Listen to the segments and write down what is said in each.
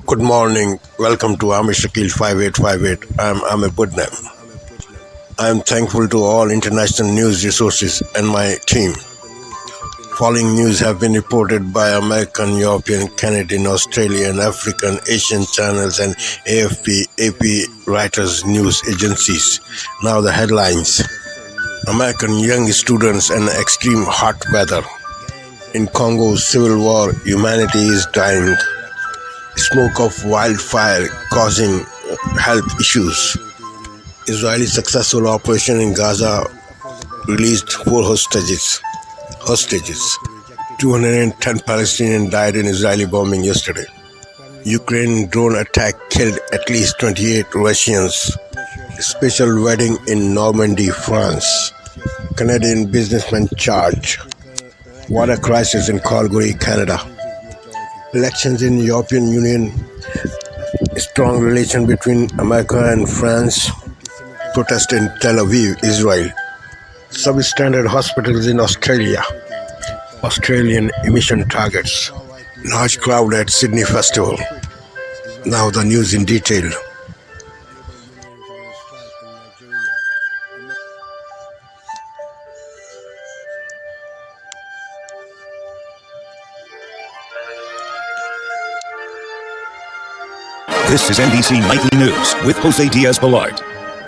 Good morning. Welcome to Amir 5858. I'm Amir. I am thankful to all international news resources and my team. Following news have been reported by American, European, Canadian, Australian, African, Asian channels and AFP, AP Reuters news agencies. Now the headlines. American young students and extreme hot weather. In Congo's civil war, humanity is dying. Smoke of wildfire causing health issues. Israeli successful operation in Gaza released 4 hostages. 210 Palestinians died in Israeli bombing yesterday. Ukraine drone attack killed at least 28 Russians. Special wedding in Normandy, France. Canadian businessman charged. Water crisis in Calgary, Canada. Elections in European Union. Strong relation between America and France. Protest in Tel Aviv, Israel. Substandard hospitals in Australia. Australian emission targets. Large crowd at Sydney Festival. Now the news in detail. This is NBC Nightly News with Jose Diaz-Balart.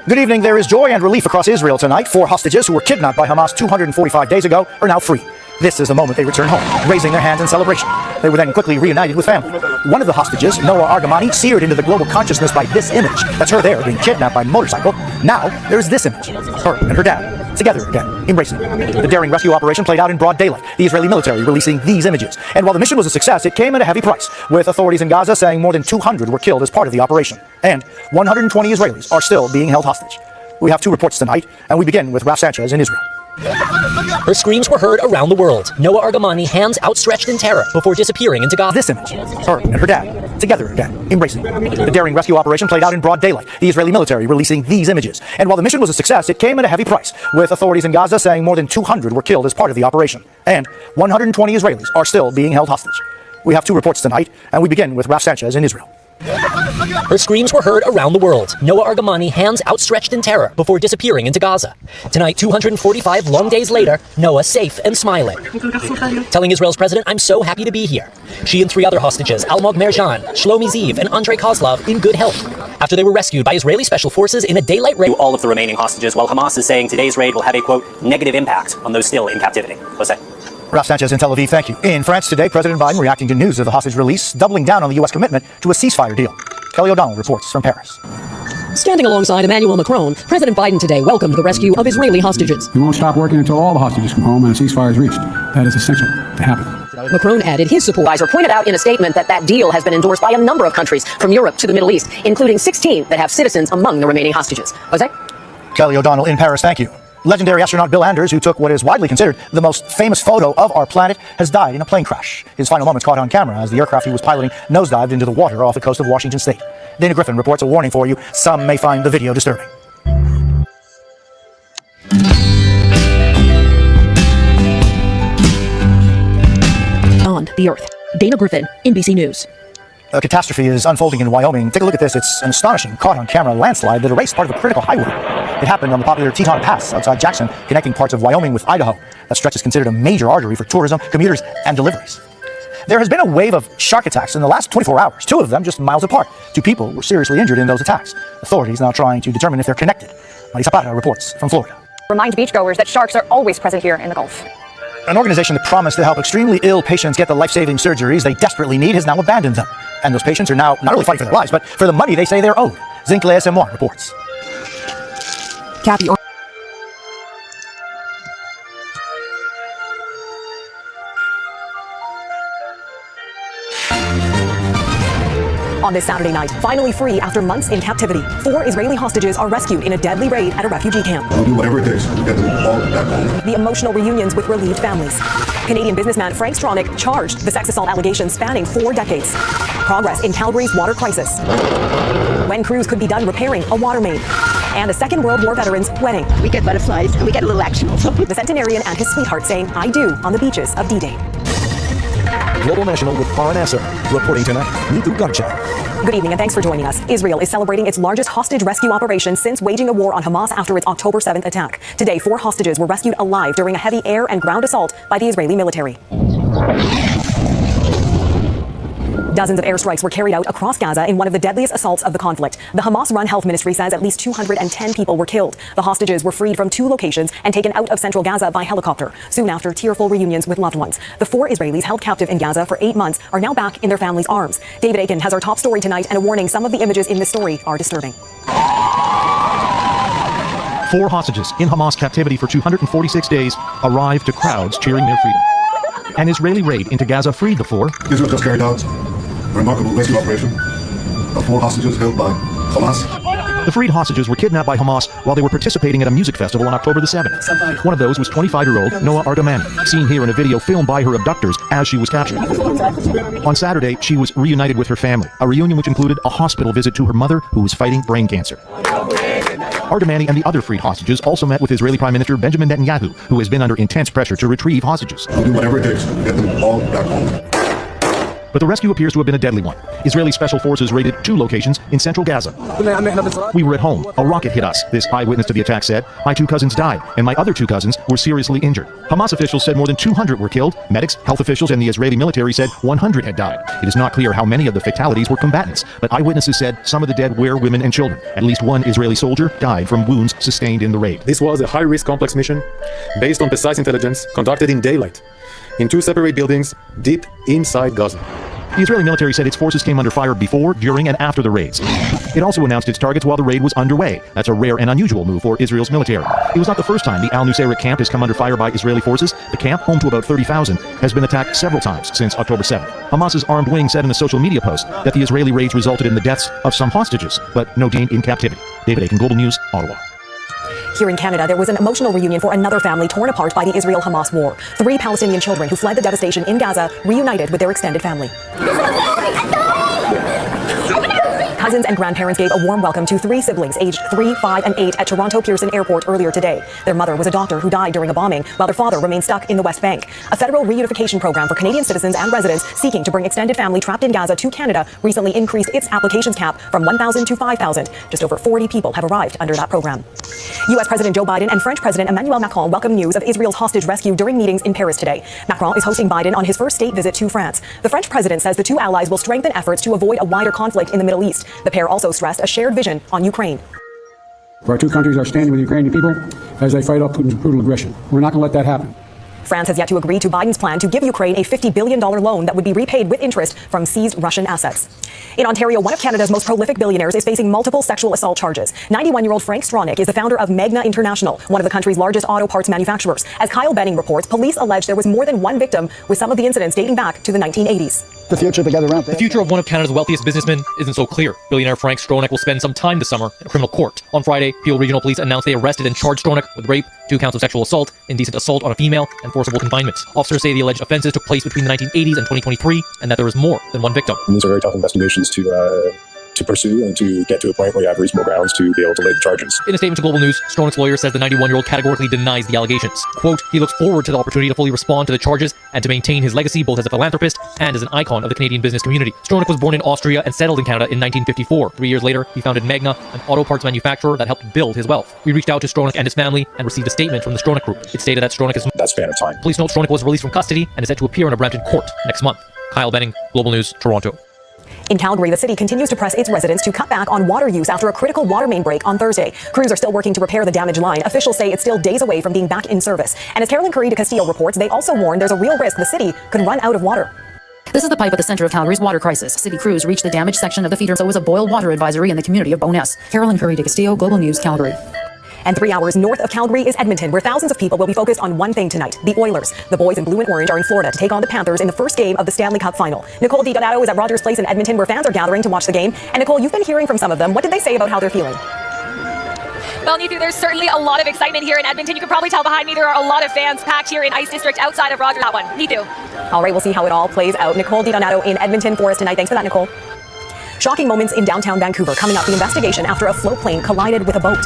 Good evening. There is joy and relief across Israel tonight. 4 hostages who were kidnapped by Hamas 245 days ago are now free. This is the moment they return home, raising their hands in celebration. They were then quickly reunited with family. One of the hostages, Noah Argamani, seared into the global consciousness by this image. That's her there being kidnapped by motorcycle. Now there's this image, her and her dad, together again, embracing. The daring rescue operation played out in broad daylight, the Israeli military releasing these images. And while the mission was a success, it came at a heavy price, with authorities in Gaza saying more than 200 were killed as part of the operation. And 120 Israelis are still being held hostage. We have 2 reports tonight, and we begin with Raf Sanchez in Israel. Her screams were heard around the world. Noah Argamani, hands outstretched in terror before disappearing into Gaza. This image, her and her dad, together again, embracing. The daring rescue operation played out in broad daylight, the Israeli military releasing these images. And while the mission was a success, it came at a heavy price, with authorities in Gaza saying more than 200 were killed as part of the operation. And 120 Israelis are still being held hostage. We have 2 reports tonight, and we begin with Raf Sanchez in Israel. Her screams were heard around the world. Noah Argamani, hands outstretched in terror before disappearing into Gaza. Tonight, 245 long days later, Noah safe and smiling. Telling Israel's president, "I'm so happy to be here." She and 3 other hostages, Almog Merjan, Shlomi Ziv, and Andrei Kozlov, in good health, after they were rescued by Israeli special forces in a daylight raid. All of the remaining hostages, while Hamas is saying today's raid will have a, quote, negative impact on those still in captivity. Jose. Raf Sanchez in Tel Aviv, thank you. In France today, President Biden reacting to news of the hostage release, doubling down on the U.S. commitment to a ceasefire deal. Kelly O'Donnell reports from Paris. Standing alongside Emmanuel Macron, President Biden today welcomed the rescue of Israeli hostages. We won't stop working until all the hostages come home and a ceasefire is reached. That is essential to happen. Macron added his support. Advisor pointed out in a statement that deal has been endorsed by a number of countries from Europe to the Middle East, including 16 that have citizens among the remaining hostages. Jose? Kelly O'Donnell in Paris, thank you. Legendary astronaut Bill Anders, who took what is widely considered the most famous photo of our planet, has died in a plane crash. His final moments caught on camera as the aircraft he was piloting nosedived into the water off the coast of Washington State. Dana Griffin reports a warning for you. Some may find the video disturbing. On the Earth. Dana Griffin, NBC News. A catastrophe is unfolding in Wyoming. Take a look at this. It's an astonishing caught-on-camera landslide that erased part of a critical highway. It happened on the popular Teton Pass outside Jackson, connecting parts of Wyoming with Idaho. That stretch is considered a major artery for tourism, commuters, and deliveries. There has been a wave of shark attacks in the last 24 hours, 2 of them just miles apart. 2 people were seriously injured in those attacks. Authorities now trying to determine if they're connected. Marisa Zapata reports from Florida. Remind beachgoers that sharks are always present here in the Gulf. An organization that promised to help extremely ill patients get the life-saving surgeries they desperately need has now abandoned them. And those patients are now not only fighting for their lives, but for the money they say they're owed. Zincle SMY reports. Kathy On this Saturday night, finally free after months in captivity, 4 Israeli hostages are rescued in a deadly raid at a refugee camp. We'll do whatever it takes to get them all back home. The emotional reunions with relieved families. Canadian businessman Frank Stronach charged the sex assault allegations spanning 4 decades. Progress in Calgary's water crisis. When crews could be done repairing a water main. And a Second World War veteran's wedding. We get butterflies and we get a little action also. The centenarian and his sweetheart saying "I do" on the beaches of D-Day. Global National with Farah Nasser, reporting tonight. Neetu Garcha. Good evening and thanks for joining us. Israel is celebrating its largest hostage rescue operation since waging a war on Hamas after its October 7th attack. Today, 4 hostages were rescued alive during a heavy air and ground assault by the Israeli military. Dozens of airstrikes were carried out across Gaza in one of the deadliest assaults of the conflict. The Hamas-run health ministry says at least 210 people were killed. The hostages were freed from 2 locations and taken out of central Gaza by helicopter, soon after tearful reunions with loved ones. The 4 Israelis held captive in Gaza for 8 months are now back in their families' arms. David Aiken has our top story tonight and a warning some of the images in this story are disturbing. 4 hostages in Hamas captivity for 246 days arrived to crowds cheering their freedom. An Israeli raid into Gaza freed the 4. Israel just carried out a remarkable rescue operation of 4 hostages held by Hamas. The freed hostages were kidnapped by Hamas while they were participating at a music festival on October the 7th. One of those was 25-year-old Noah Ardamani, seen here in a video filmed by her abductors as she was captured. On Saturday, she was reunited with her family, a reunion which included a hospital visit to her mother, who was fighting brain cancer. Ardamani and the other freed hostages also met with Israeli Prime Minister Benjamin Netanyahu, who has been under intense pressure to retrieve hostages. We'll do whatever it takes to get them all back home. But the rescue appears to have been a deadly one. Israeli special forces raided 2 locations in central Gaza. We were at home. A rocket hit us, this eyewitness to the attack said. My 2 cousins died, and my other 2 cousins were seriously injured. Hamas officials said more than 200 were killed. Medics, health officials, and the Israeli military said 100 had died. It is not clear how many of the fatalities were combatants, but eyewitnesses said some of the dead were women and children. At least 1 Israeli soldier died from wounds sustained in the raid. This was a high-risk complex mission based on precise intelligence conducted in daylight in 2 separate buildings deep inside Gaza. The Israeli military said its forces came under fire before, during, and after the raids. It also announced its targets while the raid was underway. That's a rare and unusual move for Israel's military. It was not the first time the Al-Nusayra camp has come under fire by Israeli forces. The camp, home to about 30,000, has been attacked several times since October 7th. Hamas's armed wing said in a social media post that the Israeli raids resulted in the deaths of some hostages, but no detained in captivity. David Aiken, Global News, Ottawa. Here in Canada, there was an emotional reunion for another family torn apart by the Israel-Hamas war. 3 Palestinian children who fled the devastation in Gaza reunited with their extended family. Cousins and grandparents gave a warm welcome to 3 siblings aged 3, 5, and 8 at Toronto Pearson Airport earlier today. Their mother was a doctor who died during a bombing, while their father remained stuck in the West Bank. A federal reunification program for Canadian citizens and residents seeking to bring extended family trapped in Gaza to Canada recently increased its applications cap from 1,000 to 5,000. Just over 40 people have arrived under that program. U.S. President Joe Biden and French President Emmanuel Macron welcomed news of Israel's hostage rescue during meetings in Paris today. Macron is hosting Biden on his first state visit to France. The French president says the 2 allies will strengthen efforts to avoid a wider conflict in the Middle East. The pair also stressed a shared vision on Ukraine. Our 2 countries are standing with the Ukrainian people as they fight off Putin's brutal aggression. We're not going to let that happen. France has yet to agree to Biden's plan to give Ukraine a $50 billion loan that would be repaid with interest from seized Russian assets. In Ontario, one of Canada's most prolific billionaires is facing multiple sexual assault charges. 91-year-old Frank Stronach is the founder of Magna International, one of the country's largest auto parts manufacturers. As Kyle Benning reports, police allege there was more than 1 victim, with some of the incidents dating back to the 1980s. The future of one of Canada's wealthiest businessmen isn't so clear. Billionaire Frank Stronach will spend some time this summer in a criminal court. On Friday, Peel Regional Police announced they arrested and charged Stronach with rape, 2 counts of sexual assault, indecent assault on a female, and forcible confinement. Officers say the alleged offenses took place between the 1980s and 2023, and that there was more than 1 victim. These are very tough investigations to pursue and to get to a point where you have reasonable grounds to be able to lay the charges. In a statement to Global News, Stronach's lawyer says the 91-year-old categorically denies the allegations. Quote, he looks forward to the opportunity to fully respond to the charges and to maintain his legacy both as a philanthropist and as an icon of the Canadian business community. Stronach was born in Austria and settled in Canada in 1954. 3 years later, he founded Magna, an auto parts manufacturer that helped build his wealth. We reached out to Stronach and his family and received a statement from the Stronach Group. It stated that Stronach is... that span of time. Police note Stronach was released from custody and is set to appear in a Brampton court next month. Kyle Benning, Global News, Toronto. In Calgary, the city continues to press its residents to cut back on water use after a critical water main break on Thursday. Crews are still working to repair the damaged line. Officials say it's still days away from being back in service. And as Carolyn Curry de Castillo reports, they also warn there's a real risk the city could run out of water. This is the pipe at the center of Calgary's water crisis. City crews reached the damaged section of the feeder, so was a boil water advisory in the community of Bowness. Carolyn Curry de Castillo, Global News, Calgary. And 3 hours north of Calgary is Edmonton, where thousands of people will be focused on one thing tonight, the Oilers. The boys in blue and orange are in Florida to take on the Panthers in the first game of the Stanley Cup Final. Nicole DiDonato is at Rogers Place in Edmonton, where fans are gathering to watch the game. And Nicole, you've been hearing from some of them. What did they say about how they're feeling? Well, Neetu, there's certainly a lot of excitement here in Edmonton. You can probably tell behind me there are a lot of fans packed here in Ice District outside of Rogers. That one, Neetu. All right, we'll see how it all plays out. Nicole DiDonato in Edmonton for us tonight. Thanks for that, Nicole. Shocking moments in downtown Vancouver. Coming up, the investigation after a float plane collided with a boat.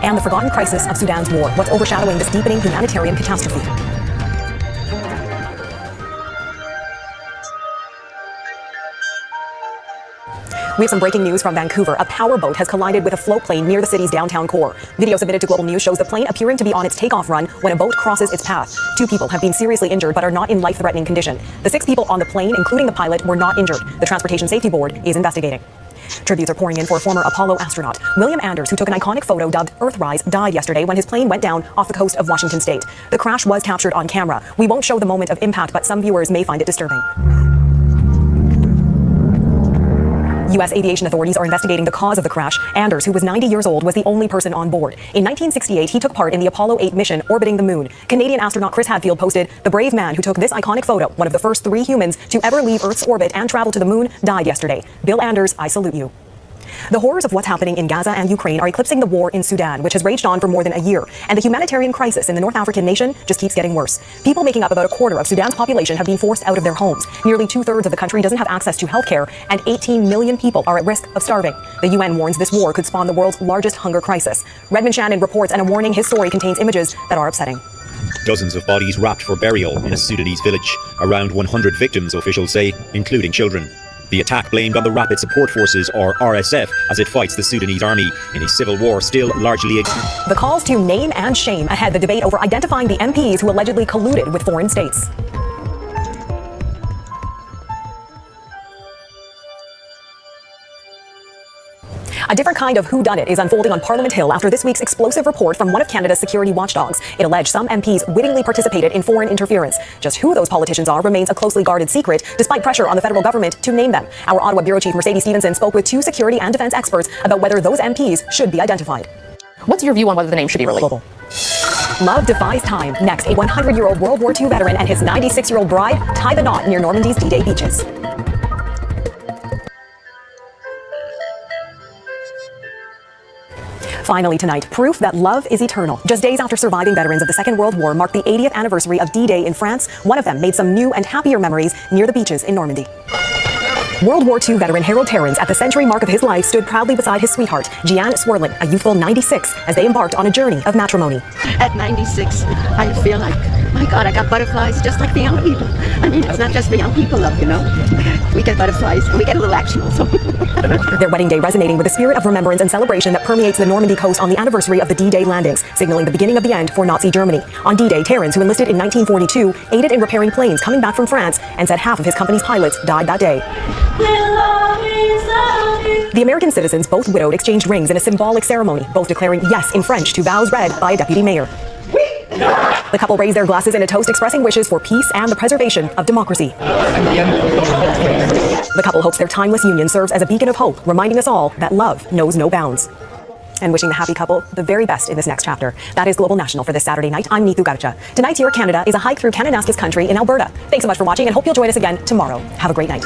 And the forgotten crisis of Sudan's war. What's overshadowing this deepening humanitarian catastrophe? We have some breaking news from Vancouver. A powerboat has collided with a float plane near the city's downtown core. Video submitted to Global News shows the plane appearing to be on its takeoff run when a boat crosses its path. 2 people have been seriously injured but are not in life-threatening condition. The 6 people on the plane, including the pilot, were not injured. The Transportation Safety Board is investigating. Tributes are pouring in for former Apollo astronaut William Anders, who took an iconic photo dubbed Earthrise, died yesterday when his plane went down off the coast of Washington state. The crash was captured on camera. We won't show the moment of impact, but some viewers may find it disturbing. U.S. aviation authorities are investigating the cause of the crash. Anders, who was 90 years old, was the only person on board. In 1968, he took part in the Apollo 8 mission orbiting the moon. Canadian astronaut Chris Hadfield posted, "The brave man who took this iconic photo, one of the first 3 humans to ever leave Earth's orbit and travel to the moon, died yesterday. Bill Anders, I salute you." The horrors of what's happening in Gaza and Ukraine are eclipsing the war in Sudan, which has raged on for more than a year, and the humanitarian crisis in the North African nation just keeps getting worse. People making up about a quarter of Sudan's population have been forced out of their homes. Nearly 2/3 of the country doesn't have access to healthcare, and 18 million people are at risk of starving. The UN warns this war could spawn the world's largest hunger crisis. Redmond Shannon reports, and a warning his story contains images that are upsetting. Dozens of bodies wrapped for burial in a Sudanese village. Around 100 victims, officials say, including children. The attack blamed on the Rapid Support Forces, or RSF, as it fights the Sudanese army in a civil war still largely... The calls to name and shame ahead the debate over identifying the MPs who allegedly colluded with foreign states. A different kind of whodunit is unfolding on Parliament Hill after this week's explosive report from one of Canada's security watchdogs. It alleged some MPs wittingly participated in foreign interference. Just who those politicians are remains a closely guarded secret, despite pressure on the federal government to name them. Our Ottawa Bureau Chief Mercedes Stevenson spoke with 2 security and defense experts about whether those MPs should be identified. What's your view on whether the name should be released? Love defies time. Next, a 100-year-old World War II veteran and his 96-year-old bride tie the knot near Normandy's D-Day beaches. Finally tonight, proof that love is eternal. Just days after surviving veterans of the Second World War marked the 80th anniversary of D-Day in France, one of them made some new and happier memories near the beaches in Normandy. World War II veteran Harold Terrans, at the century mark of his life, stood proudly beside his sweetheart, Jeanne Swerling, a youthful 96, as they embarked on a journey of matrimony. At 96, I feel like, my God, I got butterflies just like the young people. I mean, it's not just the young people love, you know. We get butterflies, and we get a little action also. Their wedding day resonating with the spirit of remembrance and celebration that permeates the Normandy coast on the anniversary of the D-Day landings, signaling the beginning of the end for Nazi Germany. On D-Day, Terrans, who enlisted in 1942, aided in repairing planes coming back from France and said half of his company's pilots died that day. The American citizens, both widowed, exchanged rings in a symbolic ceremony, both declaring yes in French to vows read by a deputy mayor. The couple raised their glasses in a toast expressing wishes for peace and the preservation of democracy. The couple hopes their timeless union serves as a beacon of hope, reminding us all that love knows no bounds. And wishing the happy couple the very best in this next chapter. That is Global National for this Saturday night. I'm Neetu Garcha. Tonight's Your Canada is a hike through Kananaskis country in Alberta. Thanks so much for watching, and hope you'll join us again tomorrow. Have a great night.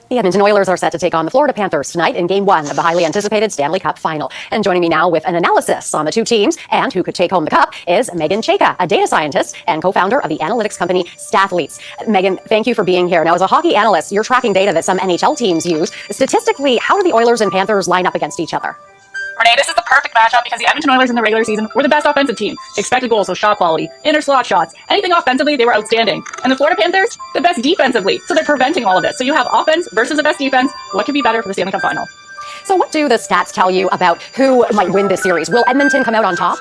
The Edmonton Oilers are set to take on the Florida Panthers tonight in Game 1 of the highly anticipated Stanley Cup Final. And joining me now with an analysis on the 2 teams and who could take home the cup is Megan Chayka, a data scientist and co-founder of the analytics company Stathletes. Megan, thank you for being here. Now, as a hockey analyst, you're tracking data that some NHL teams use. Statistically, how do the Oilers and Panthers line up against each other? Renee, this is the perfect matchup because the Edmonton Oilers in the regular season were the best offensive team. Expected goals, so shot quality, inner slot shots, anything offensively, they were outstanding. And the Florida Panthers, the best defensively, so they're preventing all of this. So you have offense versus the best defense. What could be better for the Stanley Cup Final? So what do the stats tell you about who might win this series? Will Edmonton come out on top?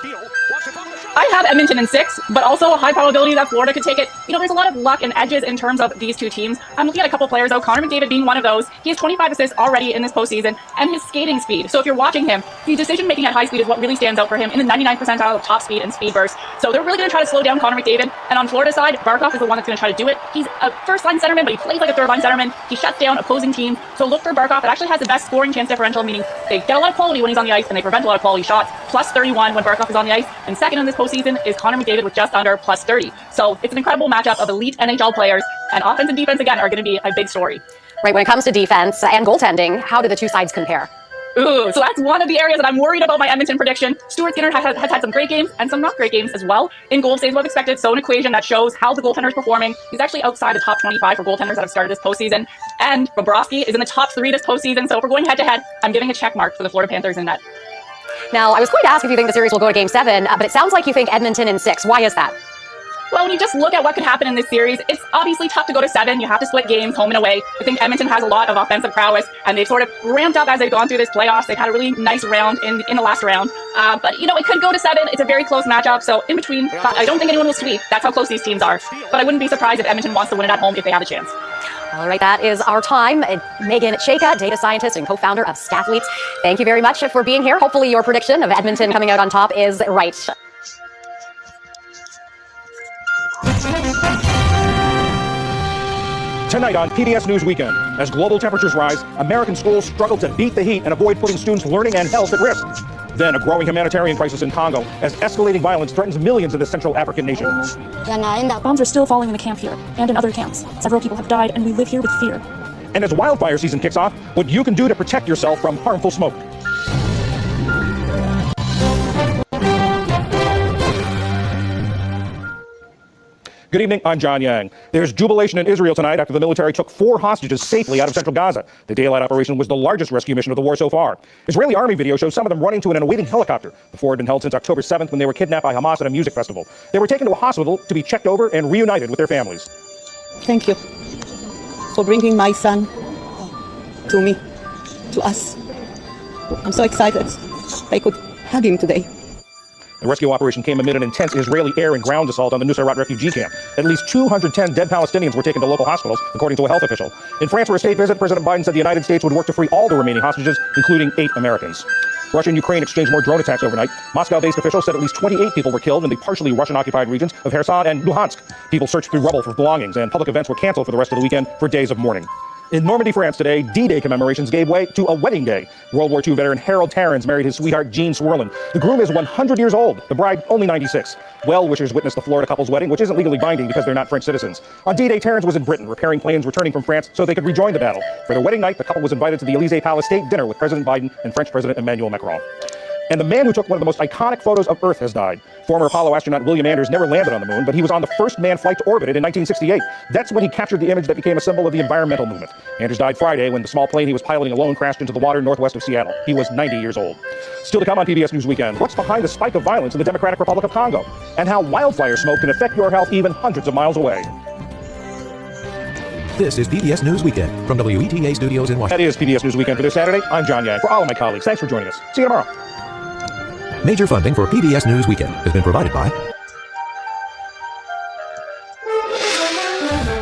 I have Edmonton in 6, but also a high probability that Florida could take it. You know, there's a lot of luck and edges in terms of these 2 teams. I'm looking at a couple players, though, Connor McDavid being one of those. He has 25 assists already in this postseason, and his skating speed. So if you're watching him, his decision-making at high speed is what really stands out for him in the 99th percentile of top speed and speed burst. So they're really going to try to slow down Connor McDavid. And on Florida's side, Barkov is the one that's going to try to do it. He's a first-line centerman, but he plays like a third-line centerman. He shuts down opposing teams. So look for Barkov. It actually has the best scoring chance differential, meaning they get a lot of quality when he's on the ice, and they prevent a lot of quality shots. Plus 31 when Barkov is on the ice. And second in this postseason is Connor McDavid with just under plus 30. So it's an incredible matchup of elite NHL players, and offense and defense, again, are going to be a big story. Right, when it comes to defense and goaltending, how do the 2 sides compare? Ooh, so that's one of the areas that I'm worried about my Edmonton prediction. Stuart Skinner has had some great games and some not great games as well. In goal saves, what expected, so an equation that shows how the goaltender is performing. He's actually outside the top 25 for goaltenders that have started this postseason. And Bobrovsky is in the top 3 this postseason, so if we're going head-to-head, I'm giving a check mark for the Florida Panthers in net. Now, I was going to ask if you think the series will go to Game 7, but it sounds like you think Edmonton in 6. Why is that? Well, when you just look at what could happen in this series, it's obviously tough to go to 7. You have to split games home and away. I think Edmonton has a lot of offensive prowess, and they've sort of ramped up as they've gone through this playoffs. They've had a really nice round in the last round. But, you know, it could go to 7. It's a very close matchup, so in between, I don't think anyone will sweep. That's how close these teams are. But I wouldn't be surprised if Edmonton wants to win it at home if they have a chance. All right, that is our time. Megan Chayka, data scientist and co-founder of Stathletes. Thank you very much for being here. Hopefully your prediction of Edmonton coming out on top is right. Tonight on PBS News Weekend, as global temperatures rise, American schools struggle to beat the heat and avoid putting students' learning and health at risk. Then a growing humanitarian crisis in Congo as escalating violence threatens millions of the Central African nation. Bombs are still falling in the camp here and in other camps. Several people have died and we live here with fear. And as wildfire season kicks off, what you can do to protect yourself from harmful smoke. Good evening, I'm John Yang. There's jubilation in Israel tonight after the military took 4 hostages safely out of central Gaza. The daylight operation was the largest rescue mission of the war so far. Israeli army video shows some of them running to an awaiting helicopter. The 4 had been held since October 7th when they were kidnapped by Hamas at a music festival. They were taken to a hospital to be checked over and reunited with their families. Thank you for bringing my son to me, to us. I'm so excited I could hug him today. The rescue operation came amid an intense Israeli air and ground assault on the Nusayrat refugee camp. At least 210 dead Palestinians were taken to local hospitals, according to a health official. In France, for a state visit, President Biden said the United States would work to free all the remaining hostages, including 8 Americans. Russia and Ukraine exchanged more drone attacks overnight. Moscow-based officials said at least 28 people were killed in the partially Russian-occupied regions of Kherson and Luhansk. People searched through rubble for belongings, and public events were canceled for the rest of the weekend for days of mourning. In Normandy, France today, D-Day commemorations gave way to a wedding day. World War II veteran Harold Tarrans married his sweetheart Jean Swerlin. The groom is 100 years old, the bride only 96. Well-wishers witnessed the Florida couple's wedding, which isn't legally binding because they're not French citizens. On D-Day, Tarrans was in Britain, repairing planes returning from France so they could rejoin the battle. For their wedding night, the couple was invited to the Élysée Palace State dinner with President Biden and French President Emmanuel Macron. And the man who took one of the most iconic photos of Earth has died. Former Apollo astronaut William Anders never landed on the moon, but he was on the first manned flight to orbit it in 1968. That's when he captured the image that became a symbol of the environmental movement. Anders died Friday when the small plane he was piloting alone crashed into the water northwest of Seattle. He was 90 years old. Still to come on PBS News Weekend, what's behind the spike of violence in the Democratic Republic of Congo? And how wildfire smoke can affect your health even hundreds of miles away. This is PBS News Weekend from WETA Studios in Washington. That is PBS News Weekend for this Saturday. I'm John Yang. For all of my colleagues, thanks for joining us. See you tomorrow. Major funding for PBS News Weekend has been provided by...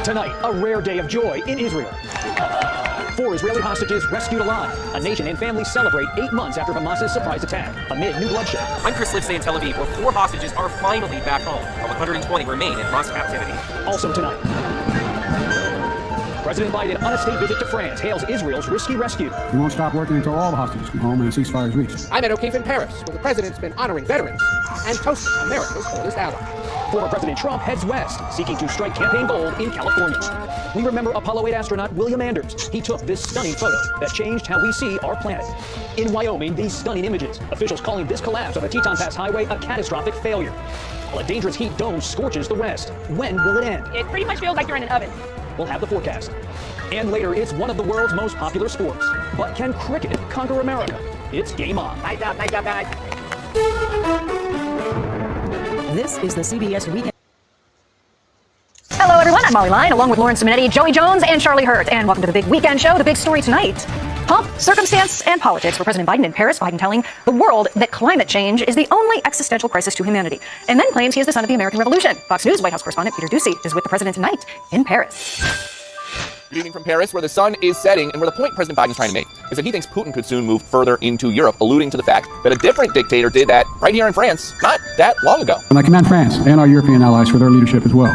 Tonight, a rare day of joy in Israel. 4 Israeli hostages rescued alive. A nation and families celebrate 8 months after Hamas's surprise attack, amid new bloodshed. I'm Chris Lipsey in Tel Aviv, where 4 hostages are finally back home, while 120 remain in Hamas captivity. Also tonight, President Biden, on a state visit to France, hails Israel's risky rescue. We won't stop working until all the hostages come home and a ceasefire is reached. I'm at O'Keefe in Paris, where the president's been honoring veterans and toasting America's oldest ally. Former President Trump heads west, seeking to strike campaign gold in California. We remember Apollo 8 astronaut William Anders. He took this stunning photo that changed how we see our planet. In Wyoming, these stunning images, officials calling this collapse of the Teton Pass Highway a catastrophic failure. While a dangerous heat dome scorches the west, when will it end? It pretty much feels like you're in an oven. We'll have the forecast. And later, it's one of the world's most popular sports. But can cricket conquer America? It's game on. Night out. This is the CBS Weekend. Hello, everyone. I'm Molly Lyon, along with Lauren Simonetti, Joey Jones, and Charlie Hurt. And welcome to the big weekend show, the big story tonight. Pomp, circumstance, and politics for President Biden in Paris. Biden telling the world that climate change is the only existential crisis to humanity, and then claims he is the son of the American Revolution. Fox News White House correspondent Peter Doocy is with the president tonight in Paris. Good evening from Paris, where the sun is setting, and where the point President Biden is trying to make is that he thinks Putin could soon move further into Europe, alluding to the fact that a different dictator did that right here in France not that long ago. And I commend France and our European allies for their leadership as well.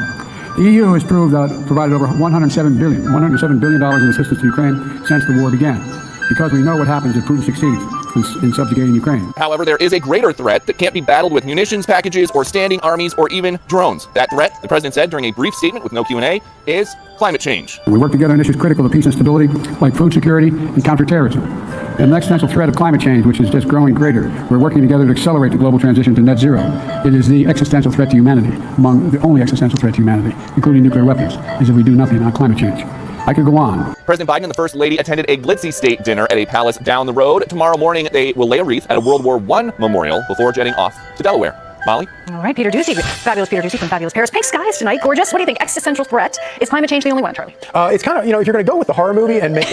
The EU has provided over $107 billion in assistance to Ukraine since the war began, because we know what happens if Putin succeeds in subjugating Ukraine. However, there is a greater threat that can't be battled with munitions packages or standing armies or even drones. That threat, the president said during a brief statement with no Q&A, is climate change. We work together on issues critical to peace and stability, like food security and counterterrorism. And the existential threat of climate change, which is just growing greater. We're working together to accelerate the global transition to net zero. It is the existential threat to humanity, among the only existential threat to humanity, including nuclear weapons, is if we do nothing on climate change. I could go on. President Biden and the First Lady attended a glitzy state dinner at a palace down the road. Tomorrow morning, they will lay a wreath at a World War I memorial before jetting off to Delaware. Molly? All right, Peter Ducey, fabulous Peter Ducey from Fabulous Paris. Pink skies tonight, gorgeous. What do you think? Existential threat. Is climate change the only one, Charlie? It's kind of, if you're going to go with the horror movie and make,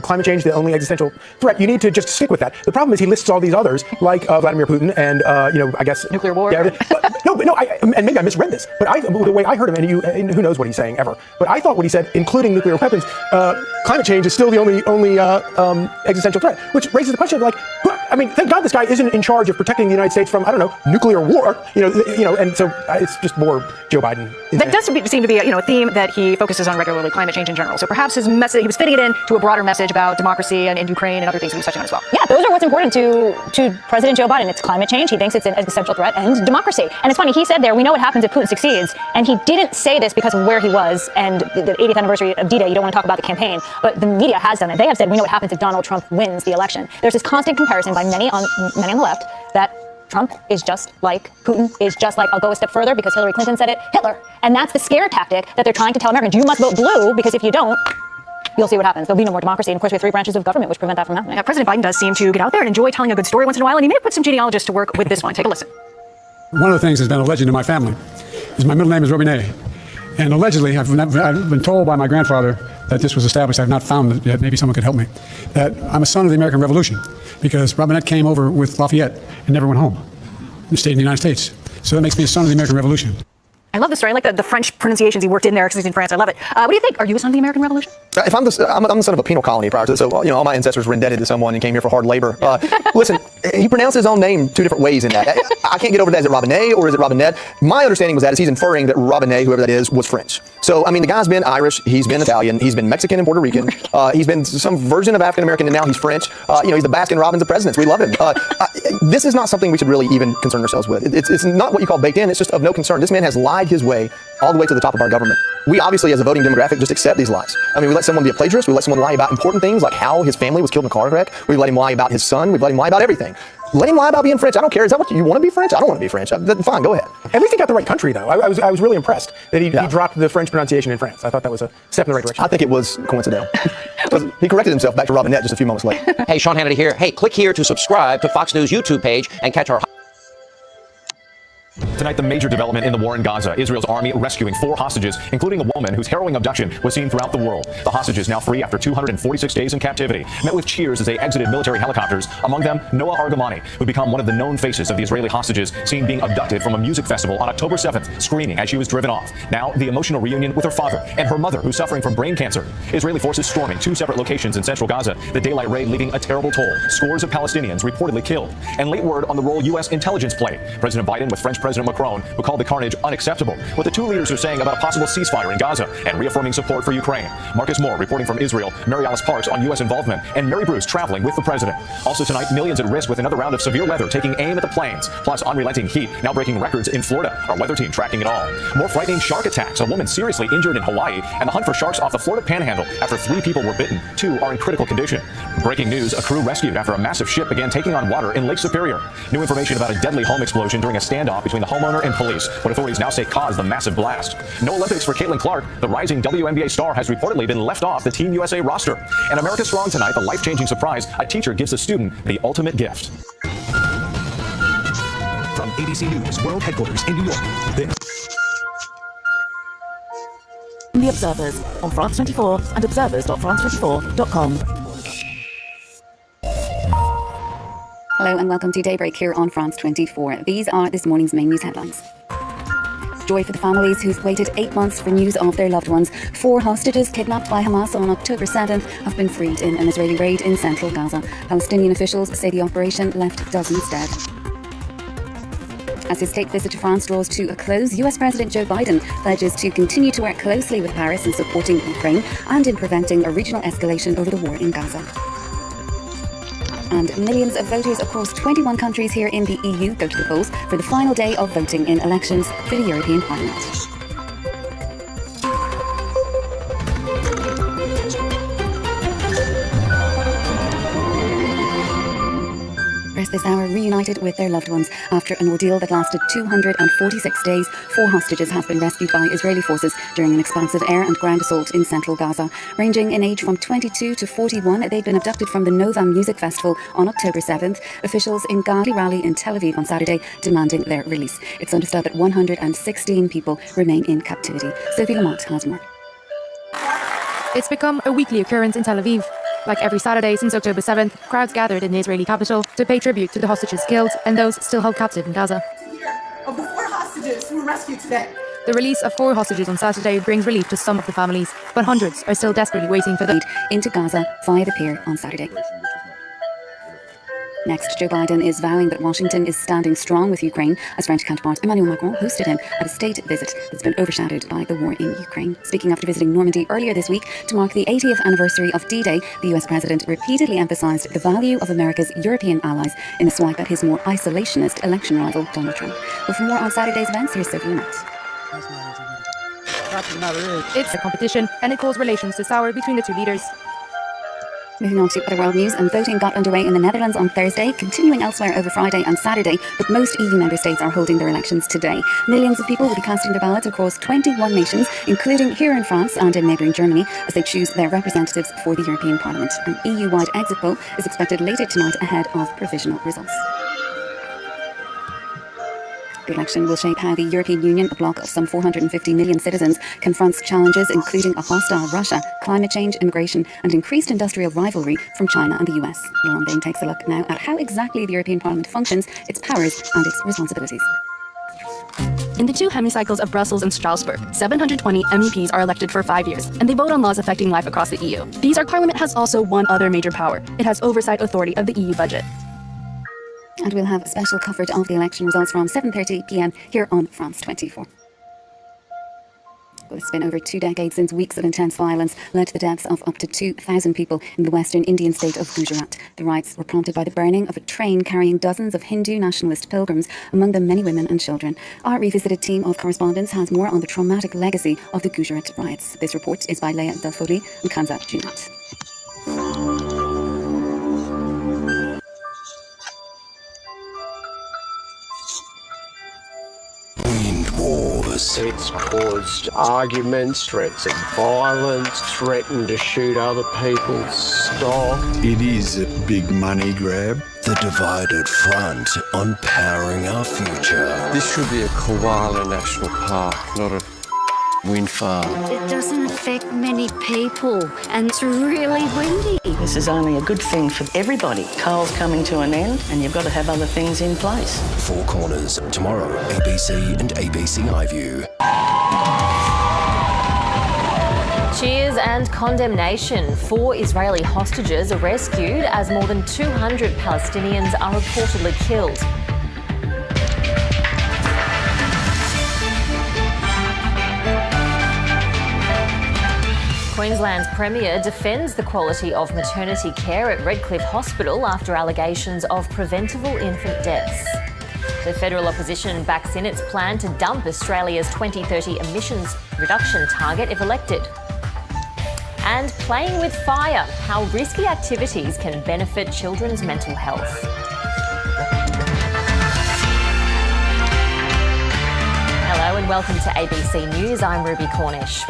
climate change the only existential threat, you need to just stick with that. The problem is he lists all these others, like Vladimir Putin and, I guess... Nuclear war. Yeah, and maybe I misread this, but the way I heard him, and who knows what he's saying ever, but I thought what he said, including nuclear weapons, climate change is still the only existential threat, which raises the question of, thank God this guy isn't in charge of protecting the United States from, nuclear war, and so it's just more Joe Biden. That does seem to be a theme that he focuses on regularly, climate change in general. So perhaps his message, he was fitting it in to a broader message about democracy and in Ukraine and other things he was touching on as well. Yeah, those are what's important to President Joe Biden. It's climate change. He thinks it's an existential threat, and democracy. And it's funny, he said there, we know what happens if Putin succeeds. And he didn't say this because of where he was and the 80th anniversary of D-Day. You don't want to talk about the campaign, but the media has done it. They have said, we know what happens if Donald Trump wins the election. There's this constant comparison by many on the left that Trump is just like Putin, is just like, I'll go a step further because Hillary Clinton said it, Hitler. And that's the scare tactic that they're trying to tell Americans. You must vote blue because if you don't, you'll see what happens. There'll be no more democracy. And of course, we have 3 branches of government which prevent that from happening. Yeah, President Biden does seem to get out there and enjoy telling a good story once in a while, and he may have put some genealogists to work with this one. Take a listen. One of the things that's been a legend in my family is my middle name is Robinet. And allegedly, I've been told by my grandfather that this was established. I've not found it yet. Maybe someone could help me. That I'm a son of the American Revolution because Robinette came over with Lafayette and never went home. He stayed in the United States. So that makes me a son of the American Revolution. I love the story. I like the French pronunciations he worked in there because he's in France. I love it. What do you think? Are you a son of the American Revolution? If I'm the son of a penal colony prior to this, so all my ancestors were indebted to someone and came here for hard labor. Listen, he pronounced his own name 2 different ways in that. I can't get over that. Is it Robinet or is it Robinette? My understanding was that he's inferring that Robinet, whoever that is, was French. So the guy's been Irish, he's been Italian, he's been Mexican and Puerto Rican, he's been some version of African American, and now he's French. He's the Baskin Robbins of presidents. We love him. This is not something we should really even concern ourselves with. It's not what you call baked in. It's just of no concern. This man has lied his way all the way to the top of our government. We obviously, as a voting demographic, just accept these lies. We let someone be a plagiarist. We let someone lie about important things like how his family was killed in a car wreck. We let him lie about his son. We've let him lie about everything. Let him lie about being French. I don't care. Is that what you want to be French? I don't want to be French. Fine, go ahead. At least he got the right country, though. I was really impressed that he dropped the French pronunciation in France. I thought that was a step in the right direction. I think it was coincidental. He corrected himself back to Robinette just a few moments later. Hey, Sean Hannity here. Hey, click here to subscribe to Fox News YouTube page and catch our... Tonight, the major development in the war in Gaza. Israel's army rescuing 4 hostages, including a woman whose harrowing abduction was seen throughout the world. The hostages, now free after 246 days in captivity, met with cheers as they exited military helicopters, among them Noah Argamani, who become one of the known faces of the Israeli hostages seen being abducted from a music festival on October 7th, screaming as she was driven off. Now, the emotional reunion with her father and her mother, who's suffering from brain cancer. Israeli forces storming 2 separate locations in central Gaza, the daylight raid leaving a terrible toll. Scores of Palestinians reportedly killed. And late word on the role U.S. intelligence played. President Biden with French President Macron, who called the carnage unacceptable. What the 2 leaders are saying about a possible ceasefire in Gaza and reaffirming support for Ukraine. Marcus Moore reporting from Israel, Mary Alice Parks on U.S. involvement, and Mary Bruce traveling with the president. Also tonight, millions at risk with another round of severe weather taking aim at the plains. Plus, unrelenting heat now breaking records in Florida. Our weather team tracking it all. More frightening shark attacks. A woman seriously injured in Hawaii, and the hunt for sharks off the Florida Panhandle after 3 people were bitten. 2 are in critical condition. Breaking news, a crew rescued after a massive ship began taking on water in Lake Superior. New information about a deadly home explosion during a standoff between the homeowner and police. What authorities now say caused the massive blast. No Olympics for Caitlin Clark. The rising WNBA star has reportedly been left off the Team USA roster. And America Strong tonight, the life-changing surprise, a teacher gives a student the ultimate gift. From ABC News World Headquarters in New York, this The Observers on France 24 and observers.france24.com. Hello and welcome to Daybreak here on France 24. These are this morning's main news headlines. Joy for the families who've waited 8 months for news of their loved ones. 4 hostages kidnapped by Hamas on October 7th have been freed in an Israeli raid in central Gaza. Palestinian officials say the operation left dozens dead. As his state visit to France draws to a close, US President Joe Biden pledges to continue to work closely with Paris in supporting Ukraine and in preventing a regional escalation over the war in Gaza. And millions of voters across 21 countries here in the EU go to the polls for the final day of voting in elections for the European Parliament. this hour reunited with their loved ones after an ordeal that lasted 246 days. 4 hostages have been rescued by Israeli forces during an expansive air and ground assault in central Gaza. Ranging in age from 22 to 41, they'd been abducted from the Nova Music Festival on October 7th. Officials in Gaza rally in Tel Aviv on Saturday demanding their release. It's understood that 116 people remain in captivity. Sophie Lamont has more. It's become a weekly occurrence in Tel Aviv. Like every Saturday since October 7th, crowds gathered in the Israeli capital to pay tribute to the hostages killed and those still held captive in Gaza. Of the 4 hostages who were rescued today. The release of 4 hostages on Saturday brings relief to some of the families, but hundreds are still desperately waiting for them. Into Gaza via the pier on Saturday. Next, Joe Biden is vowing that Washington is standing strong with Ukraine as French counterpart Emmanuel Macron hosted him at a state visit that's been overshadowed by the war in Ukraine. Speaking after visiting Normandy earlier this week to mark the 80th anniversary of D-Day, the US president repeatedly emphasized the value of America's European allies in a swipe at his more isolationist election rival, Donald Trump. Well, for more on Saturday's events, here's Sophie Lamont. It's a competition, and it calls relations to sour between the two leaders. Moving on to other world news, and voting got underway in the Netherlands on Thursday, continuing elsewhere over Friday and Saturday, but most EU member states are holding their elections today. Millions of people will be casting their ballots across 21 nations, including here in France and in neighbouring Germany, as they choose their representatives for the European Parliament. An EU-wide exit poll is expected later tonight ahead of provisional results. The election will shape how the European Union, a bloc of some 450 million citizens, confronts challenges including a hostile Russia, climate change, immigration, and increased industrial rivalry from China and the US. Lauren Bain takes a look now at how exactly the European Parliament functions, its powers, and its responsibilities. In the 2 hemicycles of Brussels and Strasbourg, 720 MEPs are elected for 5 years, and they vote on laws affecting life across the EU. Our parliament has also one other major power. It has oversight authority of the EU budget. And we'll have special coverage of the election results from 7:30 p.m. here on France 24. Well, it's been over 2 decades since weeks of intense violence led to the deaths of up to 2,000 people in the western Indian state of Gujarat. The riots were prompted by the burning of a train carrying dozens of Hindu nationalist pilgrims, among them many women and children. Our revisited team of correspondents has more on the traumatic legacy of the Gujarat riots. This report is by Leah Delfoli and Kanza Junat. It's caused arguments, threats of violence, threatened to shoot other people's stock. It is a big money grab. The divided front on powering our future. This should be a koala national park, not a wind farm. It doesn't affect many people, and it's really windy. This is only a good thing for everybody. Coal's coming to an end, and you've got to have other things in place. 4 Corners, tomorrow, ABC and ABC iView. Cheers and condemnation. 4 Israeli hostages are rescued as more than 200 Palestinians are reportedly killed. Queensland's Premier defends the quality of maternity care at Redcliffe Hospital after allegations of preventable infant deaths. The federal opposition backs in its plan to dump Australia's 2030 emissions reduction target if elected. And playing with fire, how risky activities can benefit children's mental health. Hello and welcome to ABC News. I'm Ruby Cornish.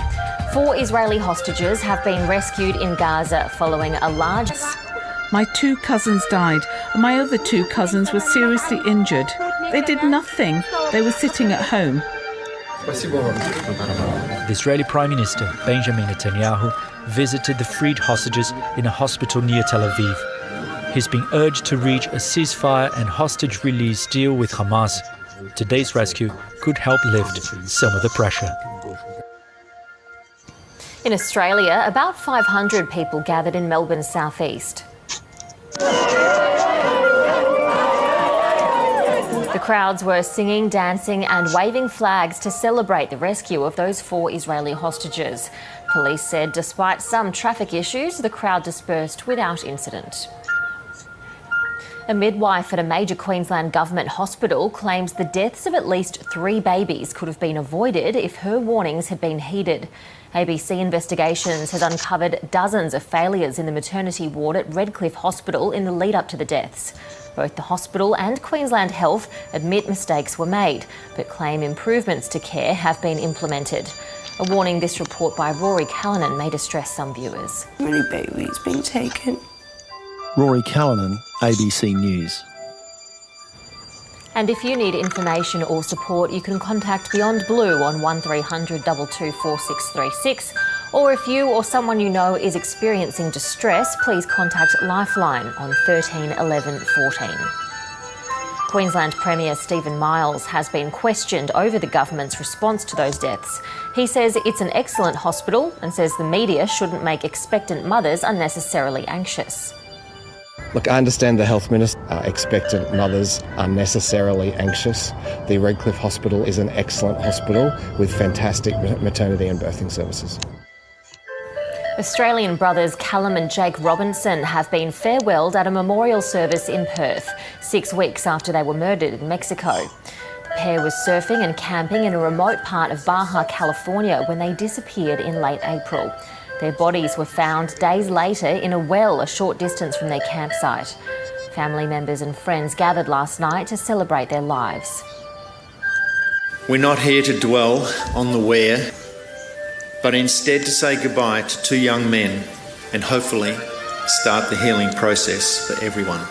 4 Israeli hostages have been rescued in Gaza following a large... My 2 cousins died, and my other 2 cousins were seriously injured. They did nothing. They were sitting at home. The Israeli Prime Minister, Benjamin Netanyahu, visited the freed hostages in a hospital near Tel Aviv. He's being urged to reach a ceasefire and hostage release deal with Hamas. Today's rescue could help lift some of the pressure. In Australia, about 500 people gathered in Melbourne's southeast. The crowds were singing, dancing and waving flags to celebrate the rescue of those 4 Israeli hostages. Police said despite some traffic issues, the crowd dispersed without incident. A midwife at a major Queensland government hospital claims the deaths of at least 3 babies could have been avoided if her warnings had been heeded. ABC Investigations has uncovered dozens of failures in the maternity ward at Redcliffe Hospital in the lead up to the deaths. Both the hospital and Queensland Health admit mistakes were made, but claim improvements to care have been implemented. A warning this report by Rory Callanan may distress some viewers. Many babies being taken. Rory Callanan, ABC News. And if you need information or support, you can contact Beyond Blue on 1300 22 4636. Or if you or someone you know is experiencing distress, please contact Lifeline on 13 11 14. Queensland Premier Stephen Miles has been questioned over the government's response to those deaths. He says it's an excellent hospital and says the media shouldn't make expectant mothers unnecessarily anxious. Look, I understand the Health Minister. Expectant mothers are necessarily anxious. The Redcliffe Hospital is an excellent hospital with fantastic maternity and birthing services. Australian brothers Callum and Jake Robinson have been farewelled at a memorial service in Perth, 6 weeks after they were murdered in Mexico. The pair was surfing and camping in a remote part of Baja, California when they disappeared in late April. Their bodies were found days later in a well a short distance from their campsite. Family members and friends gathered last night to celebrate their lives. We're not here to dwell on the where, but instead to say goodbye to two young men and hopefully start the healing process for everyone.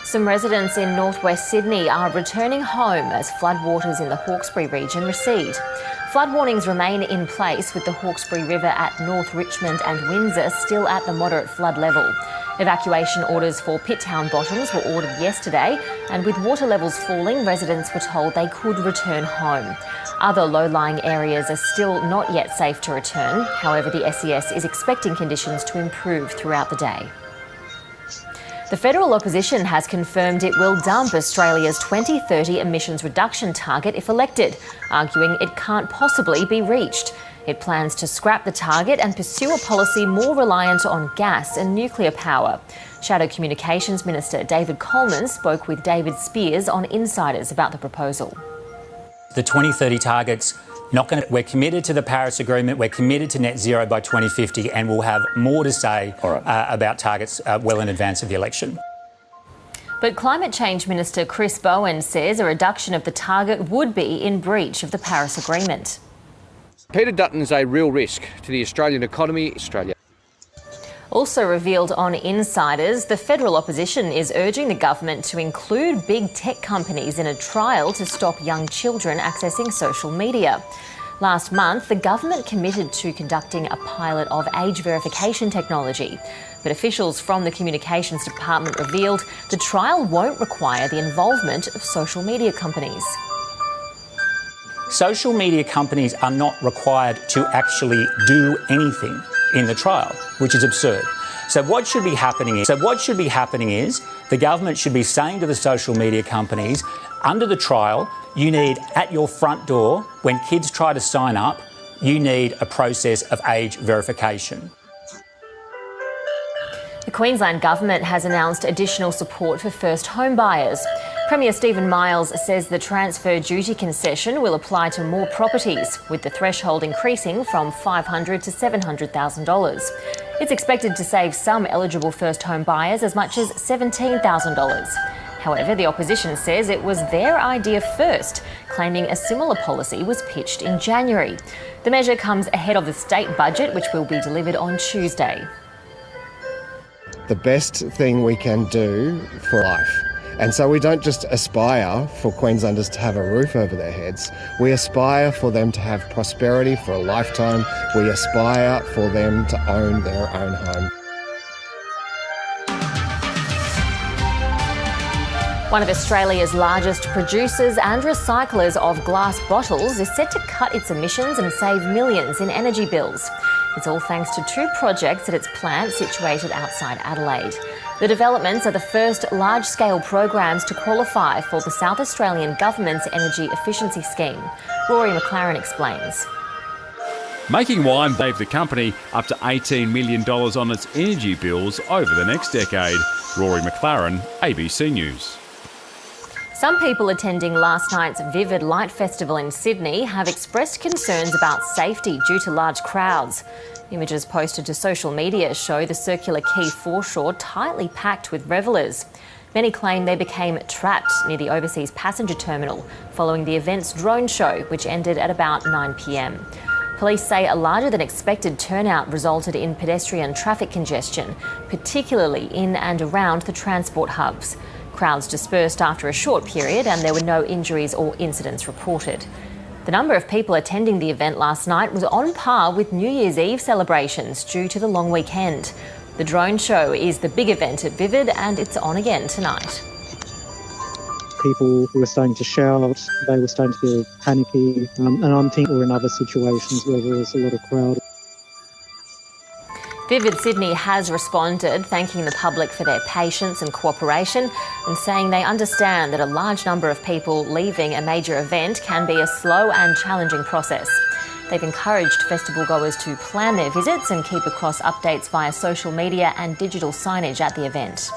Some residents in northwest Sydney are returning home as floodwaters in the Hawkesbury region recede. Flood warnings remain in place with the Hawkesbury River at North Richmond and Windsor still at the moderate flood level. Evacuation orders for Pitttown Bottoms were ordered yesterday, and with water levels falling, residents were told they could return home. Other low-lying areas are still not yet safe to return. However, the SES is expecting conditions to improve throughout the day. The federal opposition has confirmed it will dump Australia's 2030 emissions reduction target if elected, arguing it can't possibly be reached. It plans to scrap the target and pursue a policy more reliant on gas and nuclear power. Shadow Communications Minister David Coleman spoke with David Spears on Insiders about the proposal. The 2030 targets, we're committed to the Paris Agreement, we're committed to net zero by 2050, and we'll have more to say about targets well in advance of the election. But Climate Change Minister Chris Bowen says a reduction of the target would be in breach of the Paris Agreement. Peter Dutton is a real risk to the Australian economy. Also revealed on Insiders, the federal opposition is urging the government to include big tech companies in a trial to stop young children accessing social media. Last month, the government committed to conducting a pilot of age verification technology. But officials from the Communications Department revealed the trial won't require the involvement of social media companies. Social media companies are not required to actually do anything in the trial, which is absurd. So what should be happening is the government should be saying to the social media companies, under the trial, you need at your front door, when kids try to sign up, you need a process of age verification. The Queensland Government has announced additional support for first home buyers. Premier Stephen Miles says the transfer duty concession will apply to more properties, with the threshold increasing from $500,000 to $700,000. It's expected to save some eligible first home buyers as much as $17,000. However, the opposition says it was their idea first, claiming a similar policy was pitched in January. The measure comes ahead of the state budget, which will be delivered on Tuesday. The best thing we can do for life. And so we don't just aspire for Queenslanders to have a roof over their heads. We aspire for them to have prosperity for a lifetime. We aspire for them to own their own home. One of Australia's largest producers and recyclers of glass bottles is set to cut its emissions and save millions in energy bills. It's all thanks to two projects at its plant situated outside Adelaide. The developments are the first large-scale programs to qualify for the South Australian Government's Energy Efficiency Scheme. Rory McLaren explains. Making wine saved the company up to $18 million on its energy bills over the next decade. Rory McLaren, ABC News. Some people attending last night's Vivid Light Festival in Sydney have expressed concerns about safety due to large crowds. Images posted to social media show the Circular Quay foreshore tightly packed with revellers. Many claim they became trapped near the overseas passenger terminal following the event's drone show, which ended at about 9 p.m. Police say a larger than expected turnout resulted in pedestrian traffic congestion, particularly in and around the transport hubs. Crowds dispersed after a short period and there were no injuries or incidents reported. The number of people attending the event last night was on par with New Year's Eve celebrations due to the long weekend. The drone show is the big event at Vivid and it's on again tonight. People who were starting to shout, they were starting to feel panicky, and I'm thinking we're in other situations where there was a lot of crowd. Vivid Sydney has responded, thanking the public for their patience and cooperation and saying they understand that a large number of people leaving a major event can be a slow and challenging process. They've encouraged festival goers to plan their visits and keep across updates via social media and digital signage at the event.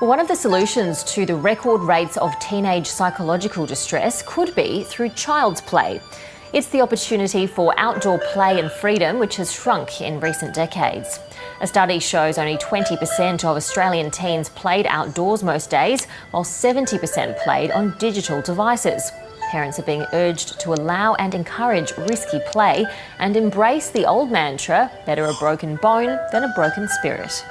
Well, one of the solutions to the record rates of teenage psychological distress could be through child's play. It's the opportunity for outdoor play and freedom, which has shrunk in recent decades. A study shows only 20% of Australian teens played outdoors most days, while 70% played on digital devices. Parents are being urged to allow and encourage risky play and embrace the old mantra, better a broken bone than a broken spirit.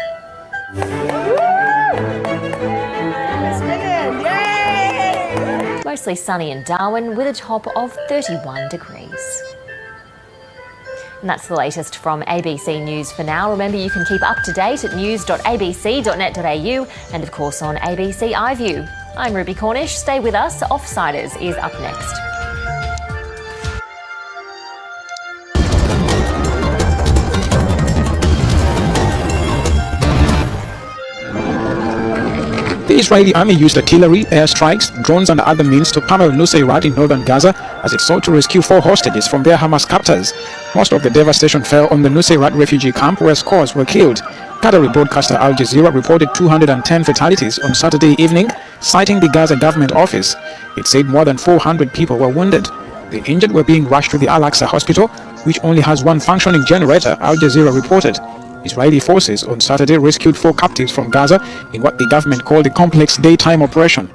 Mostly sunny in Darwin with a top of 31 degrees. And that's the latest from ABC News for now. Remember, you can keep up to date at news.abc.net.au and of course on ABC iView. I'm Ruby Cornish. Stay with us. Offsiders is up next. The Israeli army used artillery, airstrikes, drones and other means to pummel Nusayrat in northern Gaza as it sought to rescue 4 hostages from their Hamas captors. Most of the devastation fell on the Nusayrat refugee camp where scores were killed. Qatari broadcaster Al Jazeera reported 210 fatalities on Saturday evening, citing the Gaza government office. It said more than 400 people were wounded. The injured were being rushed to the Al-Aqsa hospital, which only has one functioning generator, Al Jazeera reported. Israeli forces on Saturday rescued 4 captives from Gaza in what the government called a complex daytime operation.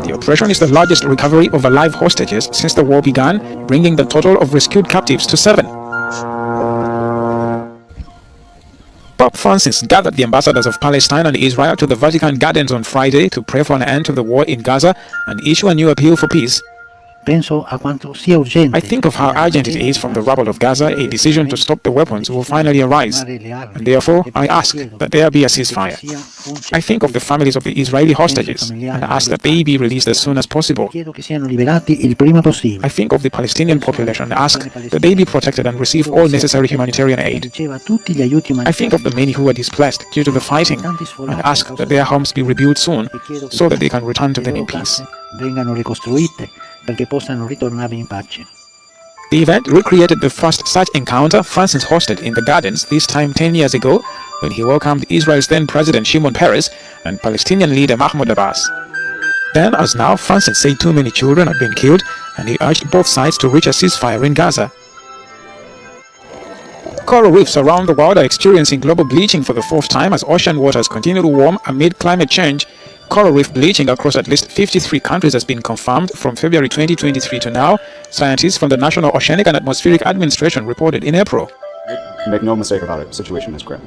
The operation is the largest recovery of live hostages since the war began, bringing the total of rescued captives to 7. Pope Francis gathered the ambassadors of Palestine and Israel to the Vatican Gardens on Friday to pray for an end to the war in Gaza and issue a new appeal for peace. I think of how urgent it is from the rubble of Gaza a decision to stop the weapons will finally arise, and therefore I ask that there be a ceasefire. I think of the families of the Israeli hostages and ask that they be released as soon as possible. I think of the Palestinian population and ask that they be protected and receive all necessary humanitarian aid. I think of the many who were displaced due to the fighting and ask that their homes be rebuilt soon so that they can return to them in peace. The event recreated the first such encounter Francis hosted in the Gardens, this time 10 years ago, when he welcomed Israel's then President Shimon Peres and Palestinian leader Mahmoud Abbas. Then, as now, Francis said too many children had been killed, and he urged both sides to reach a ceasefire in Gaza. Coral reefs around the world are experiencing global bleaching for the 4th time as ocean waters continue to warm amid climate change. Coral reef bleaching across at least 53 countries has been confirmed from February 2023 to now, scientists from the National Oceanic and Atmospheric Administration reported in April. Make no mistake about it, the situation is grim.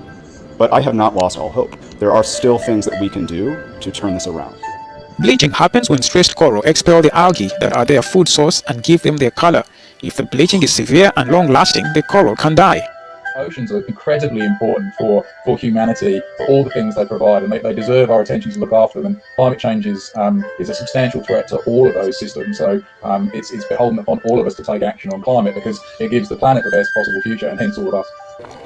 But I have not lost all hope. There are still things that we can do to turn this around. Bleaching happens when stressed coral expel the algae that are their food source and give them their color. If the bleaching is severe and long-lasting, the coral can die. Oceans are incredibly important for humanity, for all the things they provide, and they deserve our attention to look after them. And climate change is a substantial threat to all of those systems, so it's beholden upon all of us to take action on climate because it gives the planet the best possible future, and hence all of us.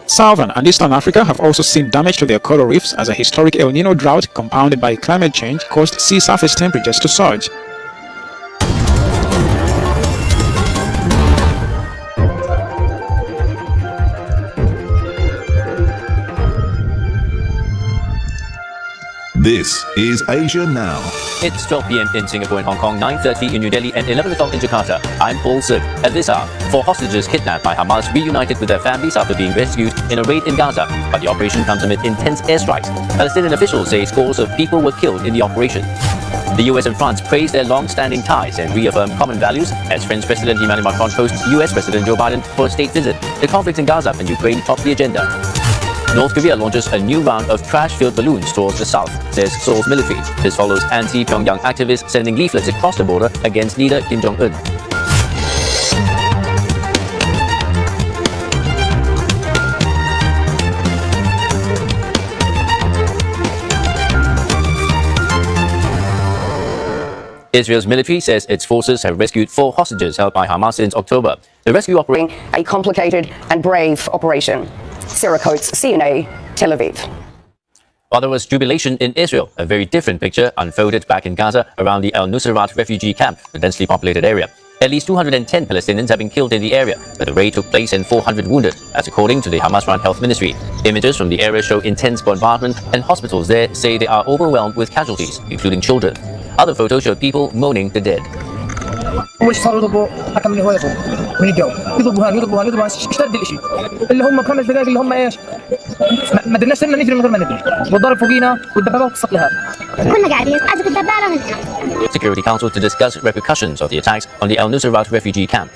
Southern and Eastern Africa have also seen damage to their coral reefs as a historic El Nino drought compounded by climate change caused sea surface temperatures to surge. This is Asia Now. It's 12 p.m. in Singapore and Hong Kong, 9:30 in New Delhi, and 11 o'clock in Jakarta. I'm Paul Sib. At this hour, 4 hostages kidnapped by Hamas reunited with their families after being rescued in a raid in Gaza. But the operation comes amid intense airstrikes. Palestinian officials say scores of people were killed in the operation. The US and France praise their long-standing ties and reaffirm common values as French President Emmanuel Macron hosts US President Joe Biden for a state visit. The conflicts in Gaza and Ukraine top the agenda. North Korea launches a new round of trash-filled balloons towards the south, says Seoul's military. This follows anti-Pyongyang activists sending leaflets across the border against leader Kim Jong-un. Israel's military says its forces have rescued 4 hostages held by Hamas since October. The rescue operation, a complicated and brave operation. Sarah Coates, CNA, Tel Aviv. While there was jubilation in Israel, a very different picture unfolded back in Gaza around the Al-Nusayrat refugee camp, a densely populated area. At least 210 Palestinians have been killed in the area, where the raid took place and 400 wounded, as according to the Hamas-run health ministry. Images from the area show intense bombardment, and hospitals there say they are overwhelmed with casualties, including children. Other photos show people mourning the dead. اول شيء صاروا يضربوا حكم اللي هو يفوق من الجو يضربوا هان اشتد الشيء اللي هم بخمس دقائق اللي هم ايش ما قدرناش سنة نجري من غير ما ندري والضرب فوقينا والدبابات قصت لها كنا قاعدين عزف الدبابة. Security Council to discuss repercussions of the attacks on the Al-Nusayrat refugee camp.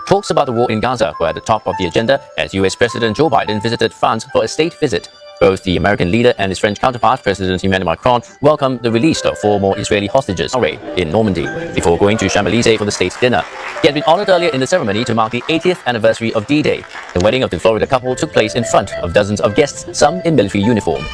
Talks about the war in Gaza were at the top of the agenda as US President Joe Biden visited France for a state visit. Both the American leader and his French counterpart, President Emmanuel Macron, welcomed the release of 4 more Israeli hostages in Normandy before going to Champs-Élysées for the state's dinner. He had been honored earlier in the ceremony to mark the 80th anniversary of D-Day. The wedding of the Florida couple took place in front of dozens of guests, some in military uniform.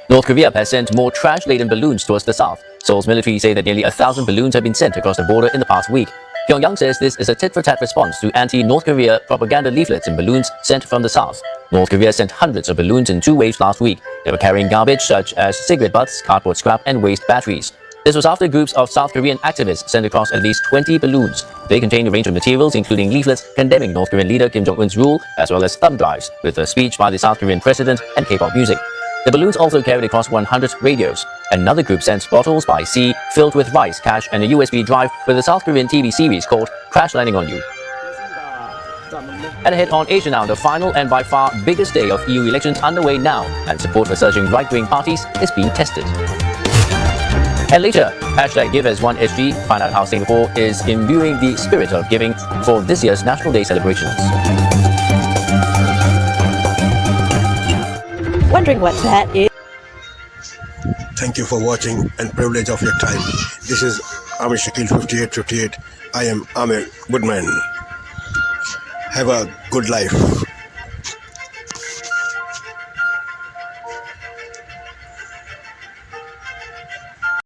North Korea has sent more trash-laden balloons towards the south. Seoul's military say that nearly 1,000 balloons have been sent across the border in the past week. Pyongyang says this is a tit-for-tat response to anti-North Korea propaganda leaflets and balloons sent from the south. North Korea sent hundreds of balloons in 2 waves last week. They were carrying garbage such as cigarette butts, cardboard scrap, and waste batteries. This was after groups of South Korean activists sent across at least 20 balloons. They contained a range of materials, including leaflets condemning North Korean leader Kim Jong-un's rule, as well as thumb drives with a speech by the South Korean president and K-pop music. The balloons also carried across 100 radios. Another group sent bottles by sea filled with rice, cash, and a USB drive with a South Korean TV series called Crash Landing on You. And ahead on Asia Now, the final and by far biggest day of EU elections underway now, and support for surging right-wing parties is being tested. And later, #GiveAs1SG, find out how Singapore is imbuing the spirit of giving for this year's National Day celebrations. Wondering what that is? Thank you for watching and privilege of your time. This is Amir Shakil 5858. I am Amir. Good man. Have a good life.